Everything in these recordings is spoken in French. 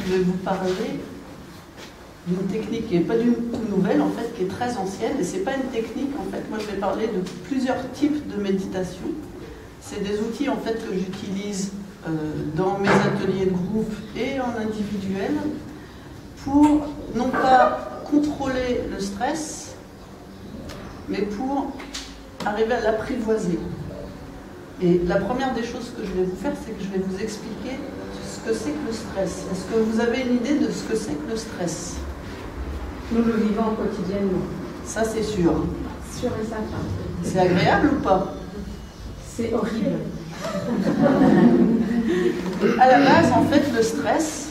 je vais vous parler d'une technique qui n'est pas du tout nouvelle, en fait, qui est très ancienne. Et ce n'est pas une technique, en fait. Moi, je vais parler de plusieurs types de méditation. C'est des outils, en fait, que j'utilise dans mes ateliers de groupe et en individuel pour, non pas contrôler le stress, mais pour arriver à l'apprivoiser. Et la première des choses que je vais vous faire, c'est que je vais vous expliquer ce que c'est que le stress. Est-ce que vous avez une idée de ce que c'est que le stress? Nous le vivons quotidiennement. Ça, c'est sûr. Sûr et certain. C'est agréable ou pas? C'est horrible. À la base, en fait, le stress,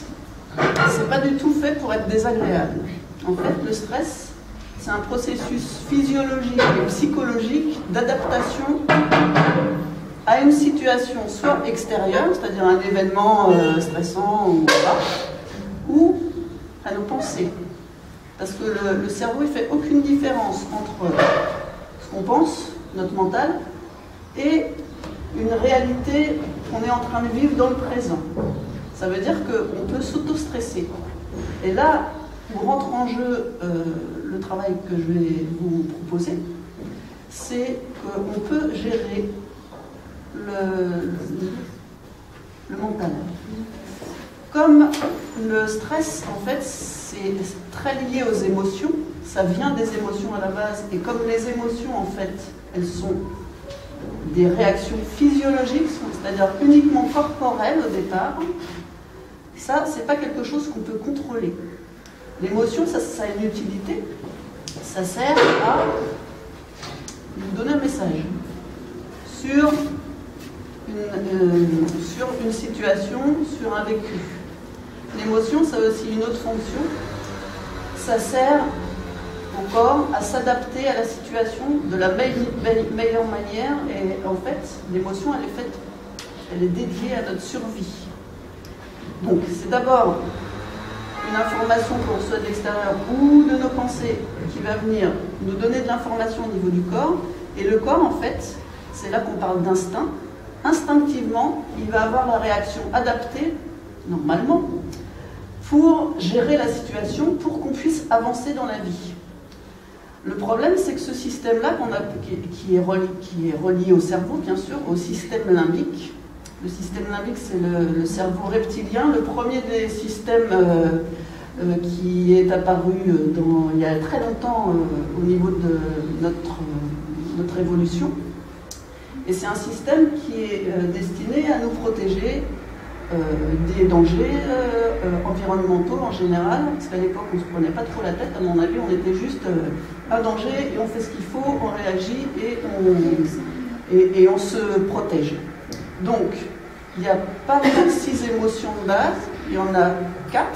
c'est pas du tout fait pour être désagréable. En fait, le stress, c'est un processus physiologique et psychologique d'adaptation à une situation soit extérieure, c'est-à-dire un événement stressant ou à nos pensées. Parce que le cerveau, il ne fait aucune différence entre ce qu'on pense, notre mental, et une réalité qu'on est en train de vivre dans le présent. Ça veut dire qu'on peut s'auto-stresser. Et là où rentre en jeu le travail que je vais vous proposer, c'est qu'on peut gérer le mental. Comme le stress, en fait, c'est très lié aux émotions, ça vient des émotions à la base, et comme les émotions, en fait, elles sont des réactions physiologiques, c'est-à-dire uniquement corporelles au départ, ça, c'est pas quelque chose qu'on peut contrôler. L'émotion, ça a une utilité, ça sert à nous donner un message sur une situation, sur un vécu. L'émotion, ça a aussi une autre fonction. Ça sert encore à s'adapter à la situation de la meilleure manière. Et en fait, l'émotion, elle est dédiée à notre survie. Donc, c'est d'abord une information qu'on reçoit de l'extérieur ou de nos pensées qui va venir nous donner de l'information au niveau du corps. Et le corps, en fait, c'est là qu'on parle d'instinct. Instinctivement, il va avoir la réaction adaptée, normalement, pour gérer la situation, pour qu'on puisse avancer dans la vie. Le problème, c'est que ce système-là, qui est relié au cerveau, bien sûr, au système limbique. Le système limbique, c'est le cerveau reptilien, le premier des systèmes qui est apparu il y a très longtemps au niveau de notre évolution. Et c'est un système qui est destiné à nous protéger des dangers environnementaux en général, parce qu'à l'époque on ne se prenait pas trop la tête, à mon avis on était juste un danger et on fait ce qu'il faut, on réagit et on se protège. Donc il n'y a pas 6 émotions de base, il y en a 4,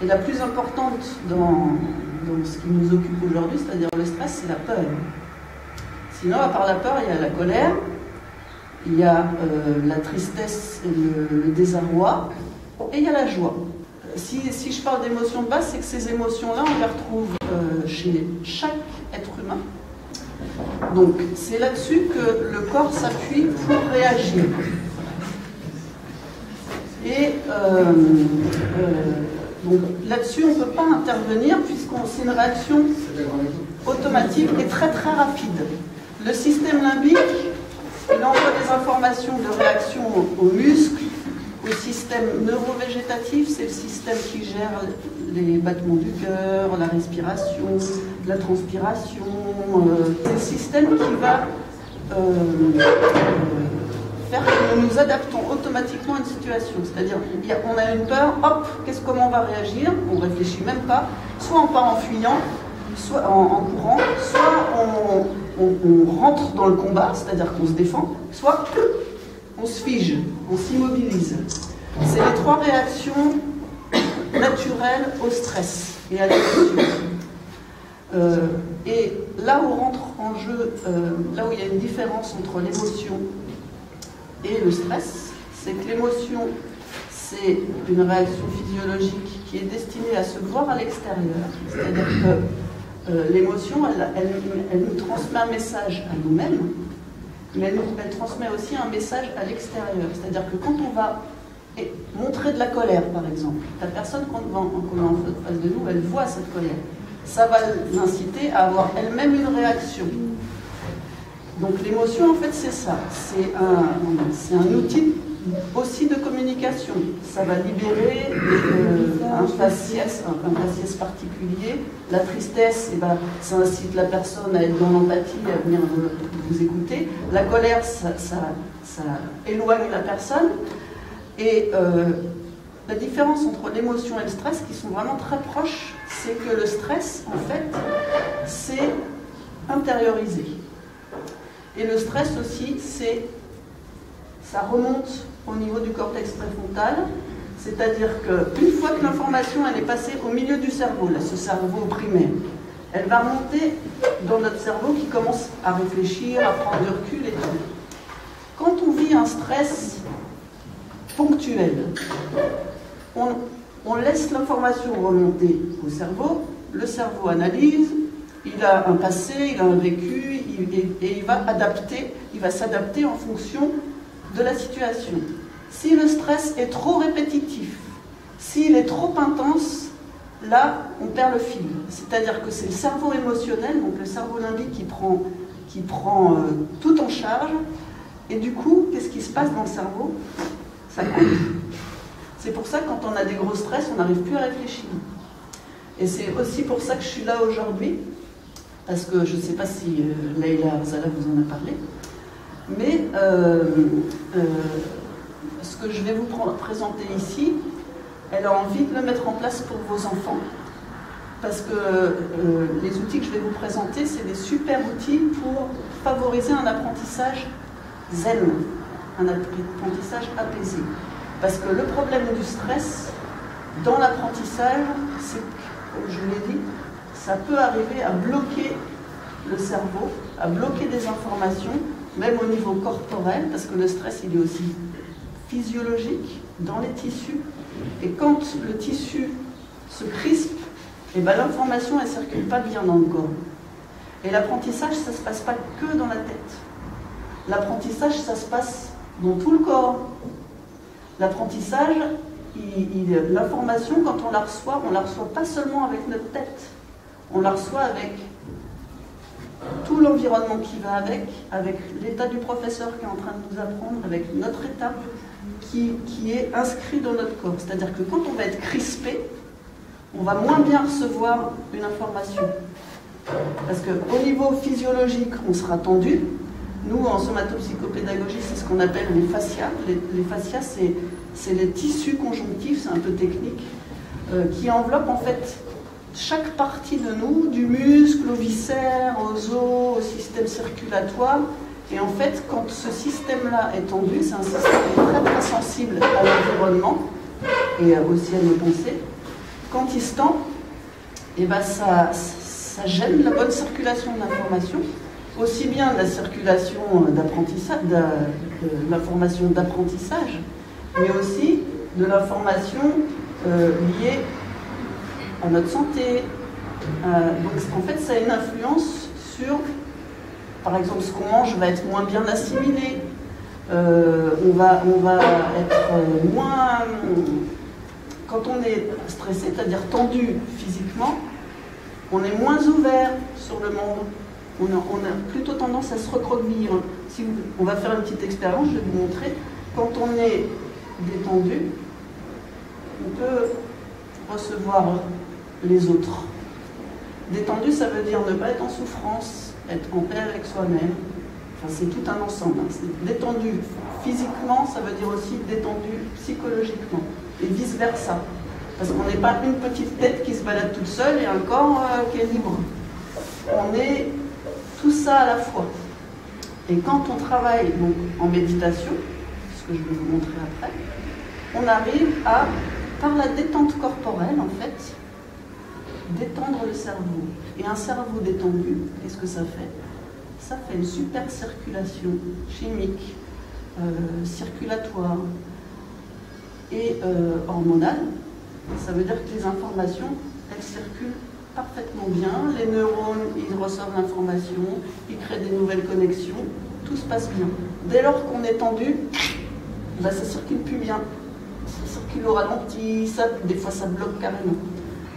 et la plus importante dans ce qui nous occupe aujourd'hui, c'est-à-dire le stress, c'est la peur. Sinon, à part la peur, il y a la colère, il y a la tristesse et le désarroi, et il y a la joie. Si je parle d'émotions de base, c'est que ces émotions-là, on les retrouve chez chaque être humain. Donc, c'est là-dessus que le corps s'appuie pour réagir. Et donc, là-dessus, on ne peut pas intervenir, puisque c'est une réaction automatique et très très rapide. Le système limbique, il envoie des informations de réaction aux muscles, au système neurovégétatif, c'est le système qui gère les battements du cœur, la respiration, la transpiration. C'est le système qui va faire que nous nous adaptons automatiquement à une situation. C'est-à-dire, on a une peur, hop, comment on va réagir? On ne réfléchit même pas. Soit on part en fuyant, soit en courant, soit on rentre dans le combat, c'est-à-dire qu'on se défend, soit on se fige, on s'immobilise. C'est les 3 réactions naturelles au stress et à l'émotion. Et là où rentre en jeu, là où il y a une différence entre l'émotion et le stress, c'est que l'émotion, c'est une réaction physiologique qui est destinée à se voir à l'extérieur. C'est-à-dire que l'émotion, elle nous transmet un message à nous-mêmes, mais elle transmet aussi un message à l'extérieur. C'est-à-dire que quand on va Et montrer de la colère, par exemple. La personne qu'on a en face de nous, elle voit cette colère. Ça va l'inciter à avoir elle-même une réaction. Donc l'émotion, en fait, c'est ça. C'est un outil aussi de communication. Ça va libérer un faciès particulier. La tristesse, eh ben, ça incite la personne à être dans l'empathie, à venir vous écouter. La colère, ça éloigne la personne. Et la différence entre l'émotion et le stress, qui sont vraiment très proches, c'est que le stress, en fait, c'est intériorisé. Et le stress aussi, ça remonte au niveau du cortex préfrontal, c'est-à-dire qu'une fois que l'information elle est passée au milieu du cerveau, là, ce cerveau primaire, elle va remonter dans notre cerveau qui commence à réfléchir, à prendre du recul et tout. Quand on vit un stress ponctuel, on laisse l'information remonter au cerveau, le cerveau analyse, il a un passé, il a un vécu, et il va s'adapter en fonction de la situation. Si le stress est trop répétitif, s'il est trop intense, là, on perd le fil. C'est-à-dire que c'est le cerveau émotionnel, donc le cerveau limbique qui prend tout en charge, et du coup, qu'est-ce qui se passe dans le cerveau? Ça coupe. C'est pour ça que quand on a des gros stress, on n'arrive plus à réfléchir. Et c'est aussi pour ça que je suis là aujourd'hui, parce que je ne sais pas si Leïla Arzala vous en a parlé, mais ce que je vais vous présenter ici, elle a envie de le mettre en place pour vos enfants, parce que les outils que je vais vous présenter, c'est des super outils pour favoriser un apprentissage zen, un apprentissage apaisé. Parce que le problème du stress dans l'apprentissage, c'est que, comme je l'ai dit, ça peut arriver à bloquer le cerveau, à bloquer des informations, même au niveau corporel, parce que le stress, il est aussi physiologique dans les tissus. Et quand le tissu se crispe, eh ben, l'information, elle ne circule pas bien dans le corps. Et l'apprentissage, ça ne se passe pas que dans la tête. L'apprentissage, ça se passe dans tout le corps. L'apprentissage, l'information, quand on la reçoit pas seulement avec notre tête. On la reçoit avec tout l'environnement qui va avec l'état du professeur qui est en train de nous apprendre, avec notre état qui est inscrit dans notre corps. C'est-à-dire que quand on va être crispé, on va moins bien recevoir une information. Parce qu'au niveau physiologique, on sera tendu. Nous, en somatopsychopédagogie, c'est ce qu'on appelle les fascias. Les fascias, c'est les tissus conjonctifs, c'est un peu technique, qui enveloppent en fait chaque partie de nous, du muscle, aux viscères, aux os, au système circulatoire. Et en fait, quand ce système-là est tendu, c'est un système très très sensible à l'environnement et aussi à nos pensées. Quand il se tend, eh ben ça gêne la bonne circulation de l'information, aussi bien de la circulation d'apprentissage, de l'information d'apprentissage, mais aussi de l'information liée à notre santé. Donc en fait, ça a une influence sur, par exemple, ce qu'on mange va être moins bien assimilé, on va être moins... Quand on est stressé, c'est-à-dire tendu physiquement, on est moins ouvert sur le monde. On a plutôt tendance à se recroqueviller. On va faire une petite expérience, je vais vous montrer. Quand on est détendu, on peut recevoir les autres. Détendu, ça veut dire ne pas être en souffrance, être en paix avec soi-même. Enfin, c'est tout un ensemble. Détendu physiquement, ça veut dire aussi détendu psychologiquement. Et vice-versa. Parce qu'on n'est pas une petite tête qui se balade toute seule et un corps qui est libre. On est tout ça à la fois. Et quand on travaille donc, en méditation, ce que je vais vous montrer après, on arrive à, par la détente corporelle en fait, détendre le cerveau. Et un cerveau détendu, qu'est-ce que ça fait? Ça fait une super circulation chimique, circulatoire et hormonale. Ça veut dire que les informations, elles circulent parfaitement bien. Les neurones, ils reçoivent l'information, ils créent des nouvelles connexions, tout se passe bien. Dès lors qu'on est tendu, ben, ça ne circule plus bien. le ralenti, des fois ça bloque carrément.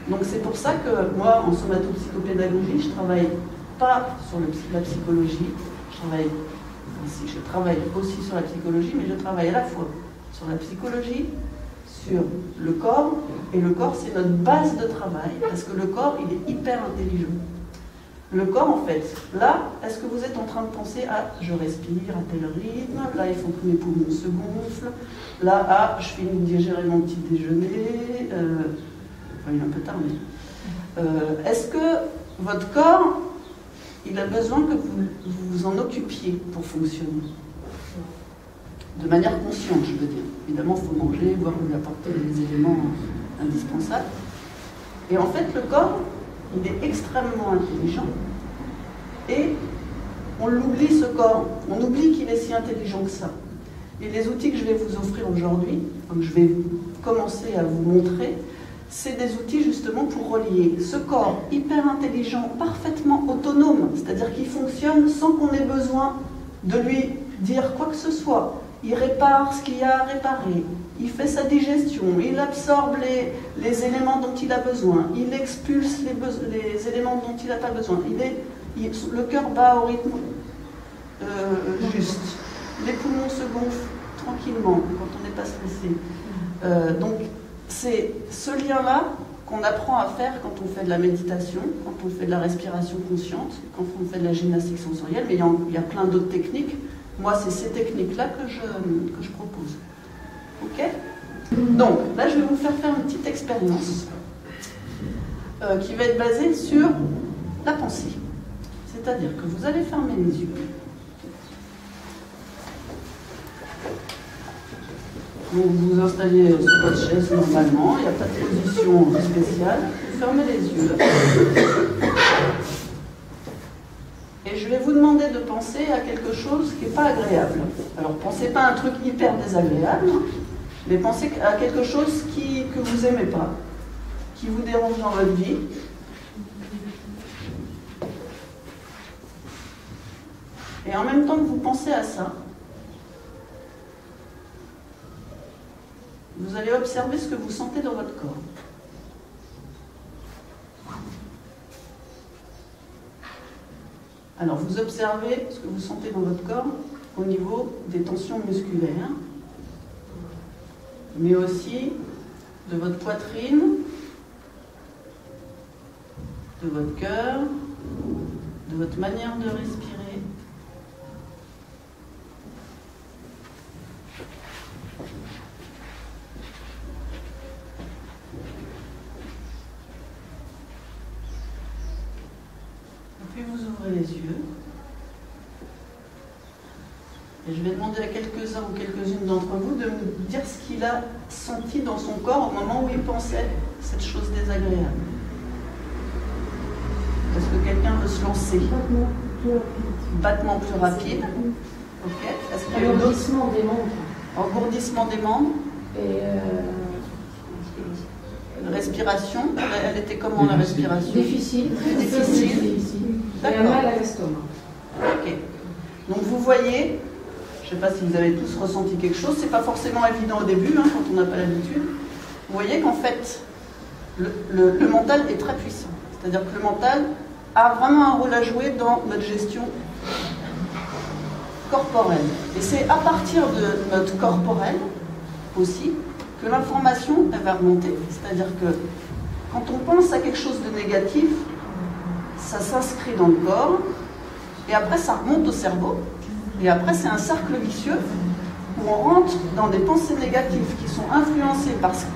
Donc c'est pour ça que moi, en somatopsychopédagogie, je ne travaille pas sur la psychologie, je travaille aussi sur la psychologie, mais je travaille à la fois sur la psychologie, sur le corps, et le corps c'est notre base de travail, parce que le corps il est hyper intelligent. Le corps en fait, là, est-ce que vous êtes en train de penser à je respire à tel rythme, là il faut que mes poumons se gonflent, là je finis de digérer mon petit déjeuner, enfin il est un peu tard mais... est-ce que votre corps, il a besoin que vous vous en occupiez pour fonctionner? De manière consciente, je veux dire. Évidemment, il faut manger, voir lui apporter les éléments indispensables. Et en fait, le corps, il est extrêmement intelligent. Et on l'oublie, ce corps. On oublie qu'il est si intelligent que ça. Et les outils que je vais vous offrir aujourd'hui, que je vais commencer à vous montrer, c'est des outils justement pour relier ce corps hyper intelligent, parfaitement autonome, c'est-à-dire qu'il fonctionne sans qu'on ait besoin de lui dire quoi que ce soit. Il répare ce qu'il y a à réparer, il fait sa digestion, il absorbe les éléments dont il a besoin, il expulse les éléments dont il n'a pas besoin. Le cœur bat au rythme juste. Les poumons se gonflent tranquillement quand on n'est pas stressé. Donc c'est ce lien-là qu'on apprend à faire quand on fait de la méditation, quand on fait de la respiration consciente, quand on fait de la gymnastique sensorielle, mais il y a plein d'autres techniques. Moi, c'est ces techniques-là que je propose. Ok? Donc, là, je vais vous faire une petite expérience qui va être basée sur la pensée. C'est-à-dire que vous allez fermer les yeux. Donc, vous vous installez sur votre chaise normalement, il n'y a pas de position spéciale. Vous fermez les yeux. Et je vais vous demander de penser à quelque chose qui n'est pas agréable. Alors, pensez pas à un truc hyper désagréable, mais pensez à quelque chose que vous n'aimez pas, qui vous dérange dans votre vie. Et en même temps que vous pensez à ça, vous allez observer ce que vous sentez dans votre corps. Alors, vous observez ce que vous sentez dans votre corps au niveau des tensions musculaires, mais aussi de votre poitrine, de votre cœur, de votre manière de respirer. Vous ouvrez les yeux et je vais demander à quelques-uns ou quelques-unes d'entre vous de me dire ce qu'il a senti dans son corps au moment où il pensait cette chose désagréable. Est-ce que quelqu'un veut se lancer? Battement plus rapide. Ok. Est-ce qu'il y a Engourdissement des membres. Engourdissement des membres. Et respiration. Elle était comment la respiration? Difficile. Difficile. Et un mal à l'estomac. Ok. Donc vous voyez, je ne sais pas si vous avez tous ressenti quelque chose, c'est pas forcément évident au début, quand on n'a pas l'habitude. Vous voyez qu'en fait, le mental est très puissant. C'est-à-dire que le mental a vraiment un rôle à jouer dans notre gestion corporelle. Et c'est à partir de notre corporel aussi que l'information elle va remonter. C'est-à-dire que quand on pense à quelque chose de négatif, ça s'inscrit dans le corps, et après ça remonte au cerveau, et après c'est un cercle vicieux où on rentre dans des pensées négatives qui sont influencées par ce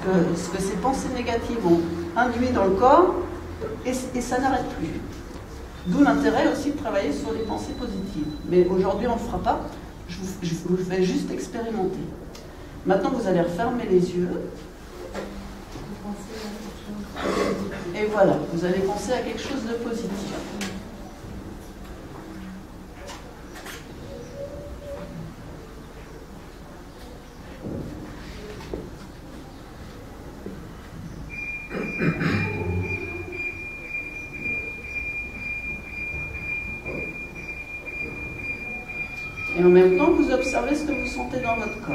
que ces pensées négatives ont induit dans le corps, et ça n'arrête plus. D'où l'intérêt aussi de travailler sur les pensées positives. Mais aujourd'hui on ne le fera pas, je vous le fais juste expérimenter. Maintenant vous allez refermer les yeux. Et voilà, vous allez penser à quelque chose de positif. Et en même temps, vous observez ce que vous sentez dans votre corps.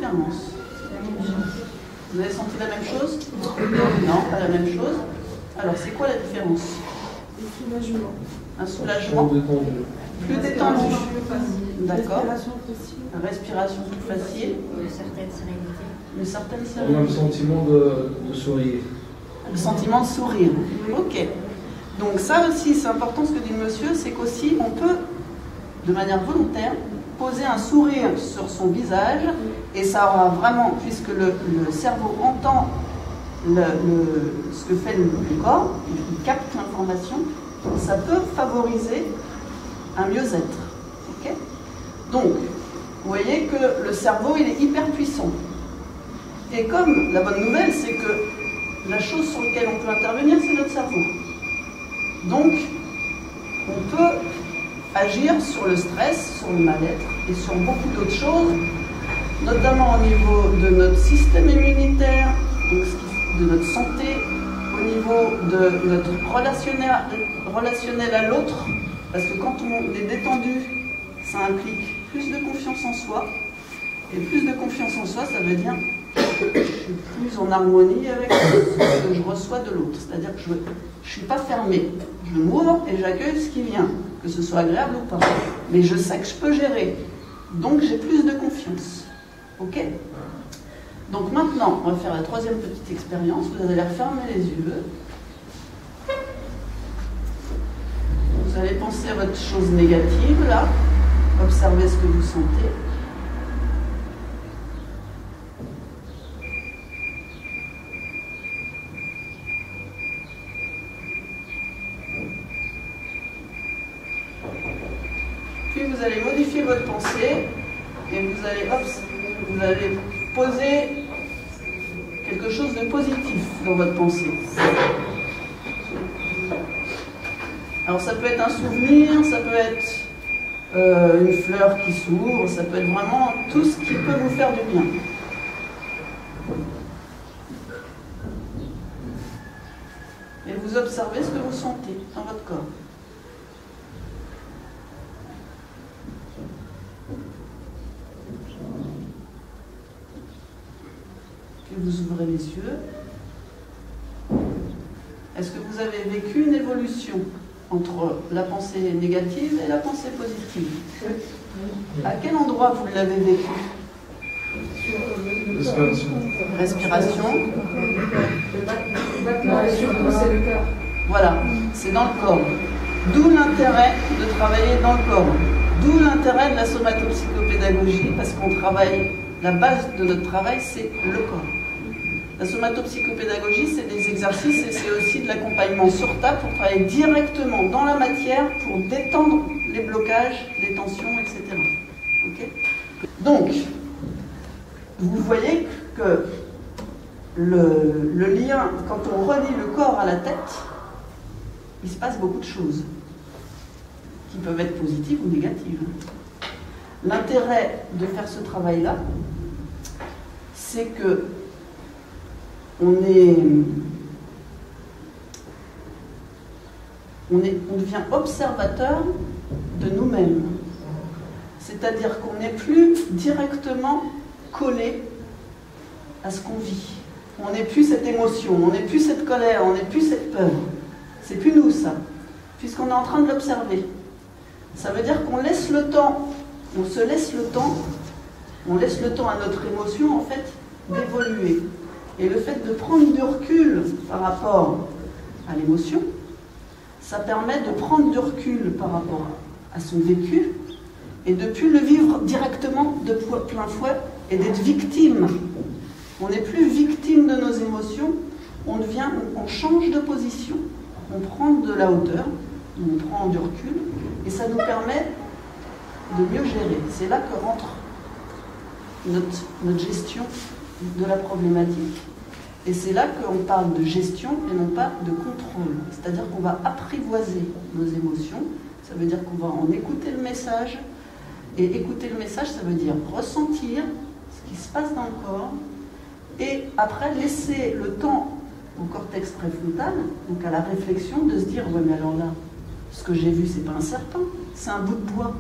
différence? Vous avez senti la même chose? Non, pas la même chose. Alors, c'est quoi la différence? Soulagement. Un soulagement plus détendu. D'accord. Une respiration plus facile. Une certaine sérénité. Une certaine On a sérénité. le sentiment de sourire. Le sentiment de sourire. Ok. Donc ça aussi, c'est important ce que dit le monsieur, c'est qu'aussi on peut, de manière volontaire, poser un sourire sur son visage et ça aura vraiment, puisque le cerveau entend ce que fait le corps, il capte l'information, ça peut favoriser un mieux-être. Okay. Donc, vous voyez que le cerveau, il est hyper puissant. Et comme la bonne nouvelle, c'est que la chose sur laquelle on peut intervenir, c'est notre cerveau. Donc, on peut agir sur le stress, sur le mal-être et sur beaucoup d'autres choses, notamment au niveau de notre système immunitaire, donc de notre santé, au niveau de notre relationnel à l'autre, parce que quand on est détendu, ça implique plus de confiance en soi, et plus de confiance en soi, ça veut dire que je suis plus en harmonie avec ce que je reçois de l'autre, c'est-à-dire que je ne suis pas fermée, je m'ouvre et j'accueille ce qui vient, que ce soit agréable ou pas, mais je sais que je peux gérer, donc j'ai plus de confiance. Ok? Donc maintenant, on va faire la troisième petite expérience. Vous allez refermer les yeux. Vous allez penser à votre chose négative, là. Observez ce que vous sentez. Puis vous allez modifier votre pensée et vous allez poser quelque chose de positif dans votre pensée. Alors ça peut être un souvenir, ça peut être une fleur qui s'ouvre, ça peut être vraiment tout ce qui peut vous faire du bien. Et vous observez ce que vous sentez dans votre corps. Vous ouvrez les yeux. Est-ce que vous avez vécu une évolution entre la pensée négative et la pensée positive? À quel endroit vous l'avez vécu? Respiration. Voilà, c'est dans le corps. D'où l'intérêt de travailler dans le corps. D'où l'intérêt de la somatopsychopédagogie, parce qu'on travaille, la base de notre travail, c'est le corps. La somatopsychopédagogie, c'est des exercices et c'est aussi de l'accompagnement sur table pour travailler directement dans la matière pour détendre les blocages, les tensions, etc. Okay. Donc, vous voyez que le lien, quand on relie le corps à la tête, il se passe beaucoup de choses qui peuvent être positives ou négatives. L'intérêt de faire ce travail-là, c'est que on devient observateur de nous-mêmes. C'est-à-dire qu'on n'est plus directement collé à ce qu'on vit. On n'est plus cette émotion, on n'est plus cette colère, on n'est plus cette peur. C'est plus nous, ça, puisqu'on est en train de l'observer. Ça veut dire qu'on laisse le temps, on se laisse le temps, on laisse le temps à notre émotion, en fait, d'évoluer. Et le fait de prendre du recul par rapport à l'émotion, ça permet de prendre du recul par rapport à son vécu et de ne plus le vivre directement de plein fouet et d'être victime. On n'est plus victime de nos émotions, on change de position, on prend de la hauteur, on prend du recul et ça nous permet de mieux gérer. C'est là que rentre notre gestion de la problématique. Et c'est là qu'on parle de gestion et non pas de contrôle. C'est-à-dire qu'on va apprivoiser nos émotions, ça veut dire qu'on va en écouter le message, et écouter le message, ça veut dire ressentir ce qui se passe dans le corps, et après laisser le temps au cortex préfrontal, donc à la réflexion, de se dire « ouais mais alors là, ce que j'ai vu, c'est pas un serpent, c'est un bout de bois ».